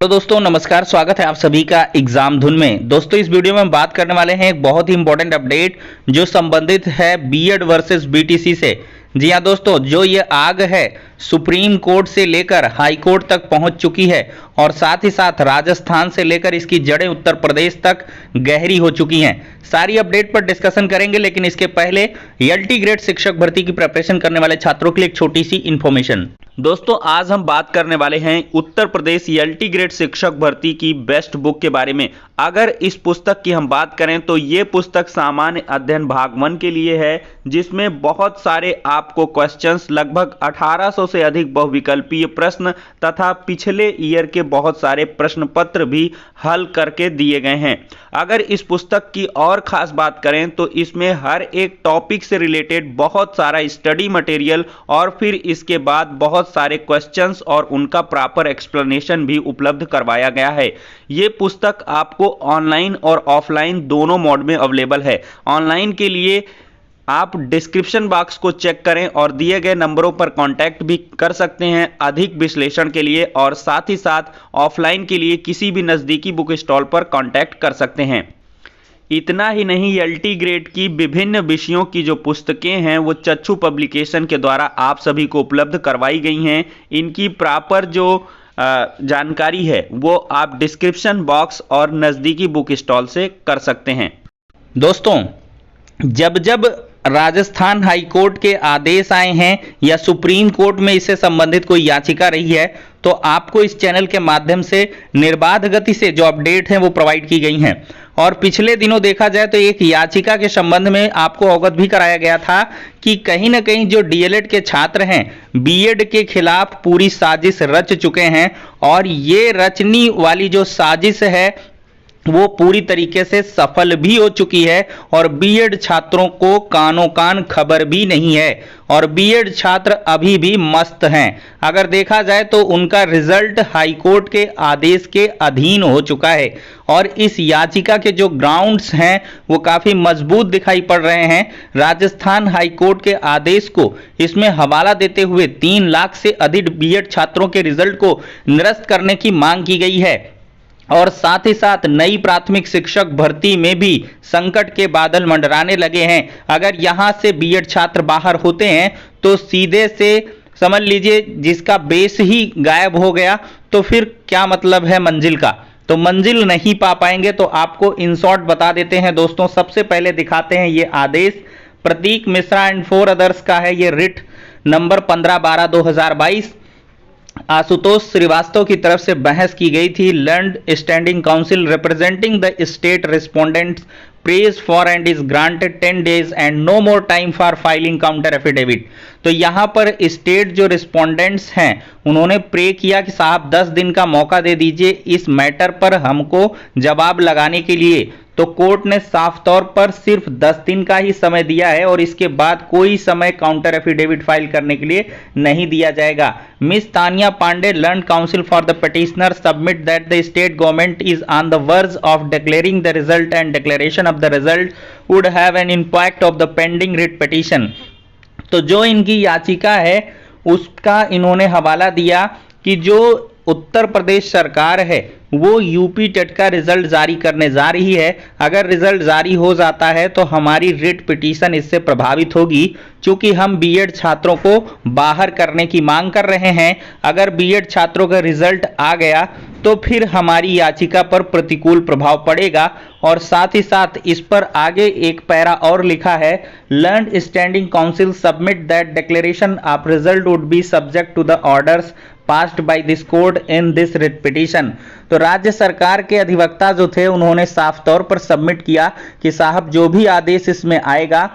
तो दोस्तों नमस्कार, स्वागत है आप सभी का एग्जाम धुन में। दोस्तों इस वीडियो में हम बात करने वाले हैं एक बहुत ही इंपॉर्टेंट अपडेट जो संबंधित है बीएड वर्सेस बीटीसी से। जी हाँ दोस्तों, जो ये आग है सुप्रीम कोर्ट से लेकर हाई कोर्ट तक पहुंच चुकी है और साथ ही साथ राजस्थान से लेकर इसकी जड़ें उत्तर प्रदेश तक गहरी हो चुकी हैं। सारी अपडेट पर डिस्कशन करेंगे, लेकिन इसके पहले एलटी ग्रेड शिक्षक भर्ती की प्रिपरेशन करने वाले छात्रों के लिए एक छोटी सी इंफॉर्मेशन। दोस्तों आज हम बात करने वाले हैं उत्तर प्रदेश एलटी ग्रेड शिक्षक भर्ती की बेस्ट बुक के बारे में। अगर इस पुस्तक की हम बात करें तो ये पुस्तक सामान्य अध्ययन भाग 1 के लिए है, जिसमें बहुत सारे आपको क्वेश्चंस, लगभग 1800 से अधिक बहुविकल्पीय प्रश्न तथा पिछले ईयर के बहुत सारे प्रश्न पत्र भी हल करके दिए गए हैं। अगर इस पुस्तक की और खास बात करें तो इसमें हर एक टॉपिक से रिलेटेड बहुत सारा स्टडी मटेरियल और फिर इसके बाद बहुत सारे क्वेश्चंस और उनका प्रॉपर एक्सप्लेनेशन भी उपलब्ध करवाया गया है। यह पुस्तक आपको ऑनलाइन और ऑफलाइन दोनों मोड में अवेलेबल है। ऑनलाइन के लिए आप डिस्क्रिप्शन बॉक्स को चेक करें और दिए गए नंबरों पर कांटेक्ट भी कर सकते हैं अधिक विश्लेषण के लिए, और साथ ही साथ ऑफलाइन के लिए किसी भी नज़दीकी बुक स्टॉल पर कांटेक्ट कर सकते हैं। इतना ही नहीं, एलटी ग्रेड की विभिन्न विषयों की जो पुस्तकें हैं वो चक्षु पब्लिकेशन के द्वारा आप सभी को उपलब्ध करवाई गई हैं। इनकी प्रॉपर जो जानकारी है वो आप डिस्क्रिप्शन बॉक्स और नज़दीकी बुक स्टॉल से कर सकते हैं। दोस्तों जब जब राजस्थान हाई कोर्ट के आदेश आए हैं या सुप्रीम कोर्ट में इससे संबंधित कोई याचिका रही है तो आपको इस चैनल के माध्यम से निर्बाध गति से जो अपडेट हैं वो प्रोवाइड की गई हैं। और पिछले दिनों देखा जाए तो एक याचिका के संबंध में आपको अवगत भी कराया गया था कि कहीं ना कहीं जो डीएलएड के छात्र हैं बीएड के खिलाफ पूरी साजिश रच चुके हैं, और ये रचनी वाली जो साजिश है वो पूरी तरीके से सफल भी हो चुकी है और बीएड छात्रों को कानों कान खबर भी नहीं है और बीएड छात्र अभी भी मस्त हैं। अगर देखा जाए तो उनका रिजल्ट हाई कोर्ट के आदेश के अधीन हो चुका है और इस याचिका के जो ग्राउंड्स हैं वो काफी मजबूत दिखाई पड़ रहे हैं। राजस्थान हाई कोर्ट के आदेश को इसमें हवाला देते हुए 3 लाख से अधिक बीएड छात्रों के रिजल्ट को निरस्त करने की मांग की गई है और साथ ही साथ नई प्राथमिक शिक्षक भर्ती में भी संकट के बादल मंडराने लगे हैं। अगर यहां से बीएड छात्र बाहर होते हैं तो सीधे से समझ लीजिए जिसका बेस ही गायब हो गया तो फिर क्या मतलब है मंजिल का, तो मंजिल नहीं पा पाएंगे। तो आपको इन शॉर्ट बता देते हैं दोस्तों। सबसे पहले दिखाते हैं ये आदेश प्रतीक मिश्रा एंड 4 अदर्स का है। ये रिट नंबर 15/12/2022 आशुतोष श्रीवास्तव की तरफ से बहस की गई थी। Learned standing counsel representing the state respondents prays for and is granted 10 days and no more time for filing counter affidavit. तो यहां पर स्टेट जो रिस्पोंडेंट्स हैं उन्होंने प्रे किया कि साहब 10 दिन का मौका दे दीजिए इस मैटर पर हमको जवाब लगाने के लिए। तो कोर्ट ने साफ तौर पर सिर्फ 10 दिन का ही समय दिया है और इसके बाद कोई समय काउंटर एफिडेविट फाइल करने के लिए नहीं दिया जाएगा। Miss Tania Pandey learned counsel for the petitioner submit that the state government is on the verge of declaring the result and declaration of the result would have an impact of the pending writ petition. तो जो इनकी याचिका है उसका इन्होंने हवाला दिया कि जो उत्तर प्रदेश सरकार है वो यूपी टेट का रिजल्ट जारी करने जा रही है। अगर रिजल्ट जारी हो जाता है तो हमारी रिट पिटीशन इससे प्रभावित होगी, क्योंकि हम बीएड छात्रों को बाहर करने की मांग कर रहे हैं। अगर बीएड छात्रों का रिजल्ट आ गया तो फिर हमारी याचिका पर प्रतिकूल प्रभाव पड़ेगा। और साथ ही साथ इस पर आगे एक पैरा और लिखा है, learned standing counsel submit that declaration of result would be subject to the orders passed by this court in this writ petition. तो राज्य सरकार के अधिवक्ता जो थे उन्होंने साफ तौर पर सबमिट किया कि साहब जो भी आदेश इसमें आएगा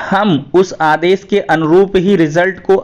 हम उस आदेश के अनुरूप ही रिजल्ट को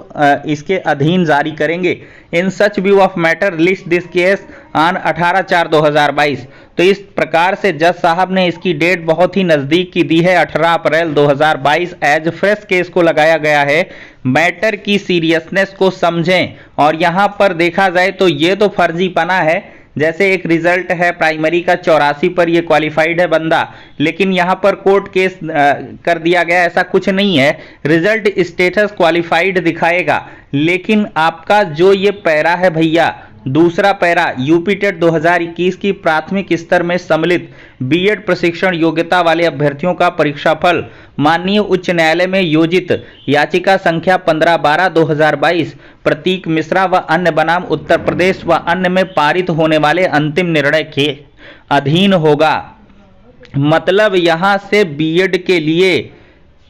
इसके अधीन जारी करेंगे। In such view of matter list this case on 18/4/2022। तो इस प्रकार से जज साहब ने इसकी डेट बहुत ही नजदीक की दी है, 18 अप्रैल 2022 एज फ्रेश केस को लगाया गया है। मैटर की सीरियसनेस को समझें। और यहां पर देखा जाए तो ये तो फर्जीपना है, जैसे एक रिजल्ट है प्राइमरी का 84 पर ये क्वालिफाइड है बंदा, लेकिन यहां पर कोर्ट केस कर दिया गया, ऐसा कुछ नहीं है। रिजल्ट स्टेटस क्वालिफाइड दिखाएगा, लेकिन आपका जो ये पैरा है भैया दूसरा पैरा यूपी टेट 2021 की प्राथमिक स्तर में सम्मिलित बीएड प्रशिक्षण योग्यता वाले अभ्यर्थियों का परीक्षाफल माननीय उच्च न्यायालय में योजित याचिका संख्या 15/12/2022 प्रतीक मिश्रा व अन्य बनाम उत्तर प्रदेश व अन्य में पारित होने वाले अंतिम निर्णय के अधीन होगा। मतलब यहां से बीएड के लिए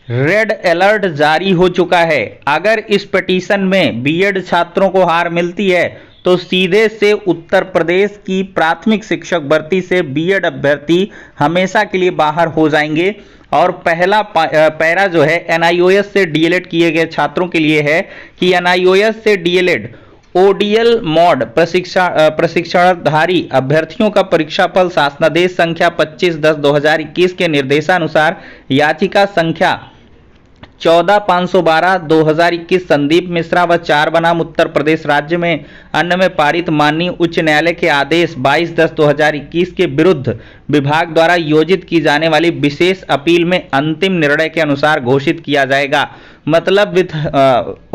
रेड अलर्ट जारी हो चुका है। अगर इस पिटीशन में बीएड छात्रों को हार मिलती है तो सीधे से उत्तर प्रदेश की प्राथमिक शिक्षक भर्ती से बीएड अभ्यर्थी हमेशा के लिए बाहर हो जाएंगे। और पहला पैरा जो है एनआईओएस से डीएलएड किए गए छात्रों के लिए है कि एनआईओएस से डीएलएड ओडीएल मॉड प्रशिक्षणधारी अभ्यर्थियों का परीक्षाफल शासनादेश संख्या 25/10/2021 के निर्देशानुसार याचिका संख्या 14/512/2021 संदीप मिश्रा व 4 बनाम उत्तर प्रदेश राज्य में अन्य में पारित माननीय उच्च न्यायालय के आदेश 22/10/2021 के विरुद्ध विभाग द्वारा योजित की जाने वाली विशेष अपील में अंतिम निर्णय के अनुसार घोषित किया जाएगा। मतलब विथ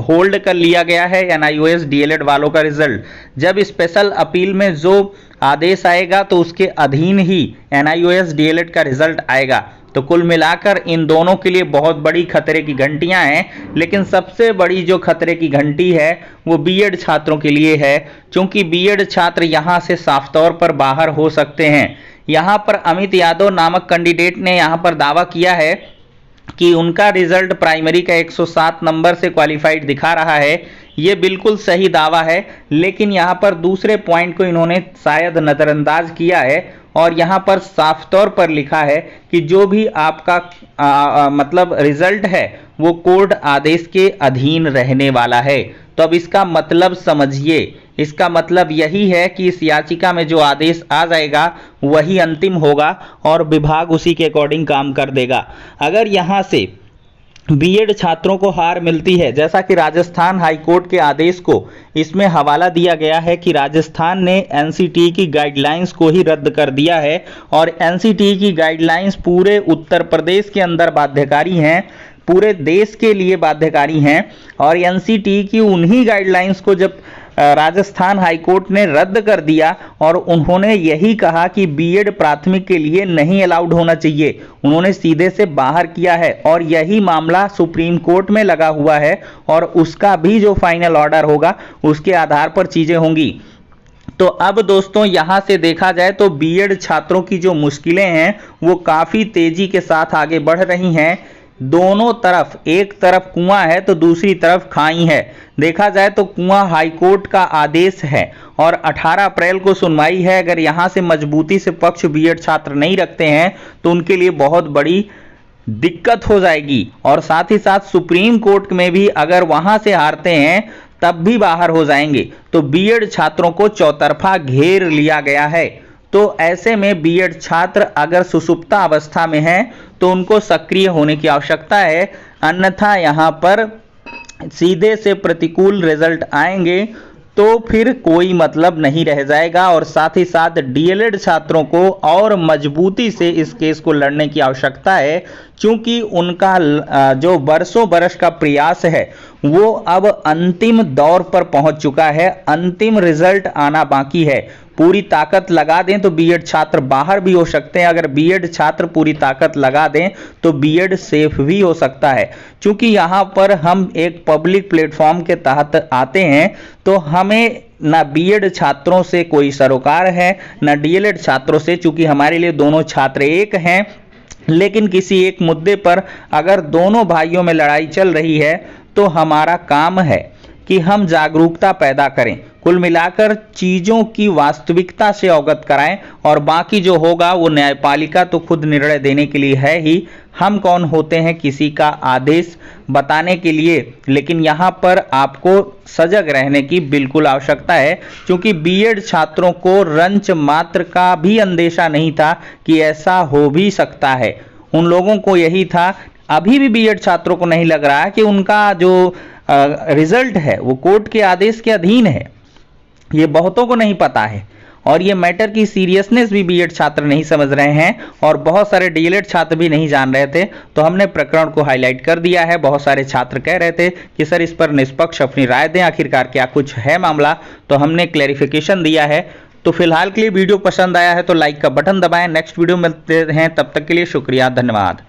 होल्ड कर लिया गया है एनआईओएस डीएलएड वालों का रिजल्ट। जब स्पेशल अपील में जो आदेश आएगा तो उसके अधीन ही एनआईओएस डीएलएड का रिजल्ट आएगा। तो कुल मिलाकर इन दोनों के लिए बहुत बड़ी खतरे की घंटियां हैं, लेकिन सबसे बड़ी जो खतरे की घंटी है वो बीएड छात्रों के लिए है, क्योंकि बीएड छात्र यहां से साफ तौर पर बाहर हो सकते हैं। यहां पर अमित यादव नामक कैंडिडेट ने यहां पर दावा किया है कि उनका रिजल्ट प्राइमरी का 107 नंबर से क्वालिफाइड दिखा रहा है। ये बिल्कुल सही दावा है, लेकिन यहाँ पर दूसरे पॉइंट को इन्होंने शायद नज़रअंदाज किया है और यहाँ पर साफ तौर पर लिखा है कि जो भी आपका मतलब रिजल्ट है वो कोर्ट आदेश के अधीन रहने वाला है। तो अब इसका मतलब समझिए, इसका मतलब यही है कि इस याचिका में जो आदेश आ जाएगा वही अंतिम होगा और विभाग उसी के अकॉर्डिंग काम कर देगा। अगर यहाँ से बीएड छात्रों को हार मिलती है, जैसा कि राजस्थान हाईकोर्ट के आदेश को इसमें हवाला दिया गया है कि राजस्थान ने एनसीटीई की गाइडलाइंस को ही रद्द कर दिया है और एनसीटीई की गाइडलाइंस पूरे उत्तर प्रदेश के अंदर बाध्यकारी हैं, पूरे देश के लिए बाध्यकारी हैं। और एनसीटीई की उन्हीं गाइडलाइंस को जब राजस्थान हाईकोर्ट ने रद्द कर दिया और उन्होंने यही कहा कि बीएड प्राथमिक के लिए नहीं अलाउड होना चाहिए, उन्होंने सीधे से बाहर किया है और यही मामला सुप्रीम कोर्ट में लगा हुआ है और उसका भी जो फाइनल ऑर्डर होगा उसके आधार पर चीजें होंगी। तो अब दोस्तों यहां से देखा जाए तो बीएड छात्रों की जो मुश्किलें हैं वो काफी तेजी के साथ आगे बढ़ रही हैं। दोनों तरफ, एक तरफ कुआं है तो दूसरी तरफ खाई है। देखा जाए तो कुआं हाईकोर्ट का आदेश है और 18 अप्रैल को सुनवाई है। अगर यहां से मजबूती से पक्ष बीएड छात्र नहीं रखते हैं तो उनके लिए बहुत बड़ी दिक्कत हो जाएगी और साथ ही साथ सुप्रीम कोर्ट में भी अगर वहां से हारते हैं तब भी बाहर हो जाएंगे। तो बीएड छात्रों को चौतरफा घेर लिया गया है। तो ऐसे में बीएड छात्र अगर सुसुप्ता अवस्था में हैं तो उनको सक्रिय होने की आवश्यकता है, अन्यथा यहां पर सीधे से प्रतिकूल रिजल्ट आएंगे तो फिर कोई मतलब नहीं रह जाएगा। और साथ ही साथ डीएलएड छात्रों को और मजबूती से इस केस को लड़ने की आवश्यकता है, क्योंकि उनका जो बरसों बरस का प्रयास है वो अब अंतिम दौर पर पहुंच चुका है, अंतिम रिजल्ट आना बाकी है। पूरी ताकत लगा दें तो बीएड छात्र बाहर भी हो सकते हैं, अगर बीएड छात्र पूरी ताकत लगा दें तो बीएड सेफ भी हो सकता है। क्योंकि यहाँ पर हम एक पब्लिक प्लेटफॉर्म के तहत आते हैं तो हमें ना बीएड छात्रों से कोई सरोकार है ना डीएलएड छात्रों से, चूंकि हमारे लिए दोनों छात्र एक हैं। लेकिन किसी एक मुद्दे पर अगर दोनों भाइयों में लड़ाई चल रही है तो हमारा काम है कि हम जागरूकता पैदा करें, कुल मिलाकर चीज़ों की वास्तविकता से अवगत कराएं और बाकी जो होगा वो न्यायपालिका तो खुद निर्णय देने के लिए है ही। हम कौन होते हैं किसी का आदेश बताने के लिए, लेकिन यहाँ पर आपको सजग रहने की बिल्कुल आवश्यकता है, क्योंकि बीएड छात्रों को रंच मात्र का भी अंदेशा नहीं था कि ऐसा हो भी सकता है। उन लोगों को यही था, अभी भी बीएड छात्रों को नहीं लग रहा है कि उनका जो रिजल्ट है वो कोर्ट के आदेश के अधीन है, ये बहुतों को नहीं पता है। और ये मैटर की सीरियसनेस भी बीएड छात्र नहीं समझ रहे हैं और बहुत सारे डीएलएड छात्र भी नहीं जान रहे थे। तो हमने प्रकरण को हाईलाइट कर दिया है। बहुत सारे छात्र कह रहे थे कि सर इस पर निष्पक्ष अपनी राय दें, आखिरकार क्या कुछ है मामला, तो हमने क्लैरिफिकेशन दिया है। तो फिलहाल के लिए वीडियो पसंद आया है तो लाइक का बटन दबाएं। नेक्स्ट वीडियो में मिलते हैं, तब तक के लिए शुक्रिया, धन्यवाद।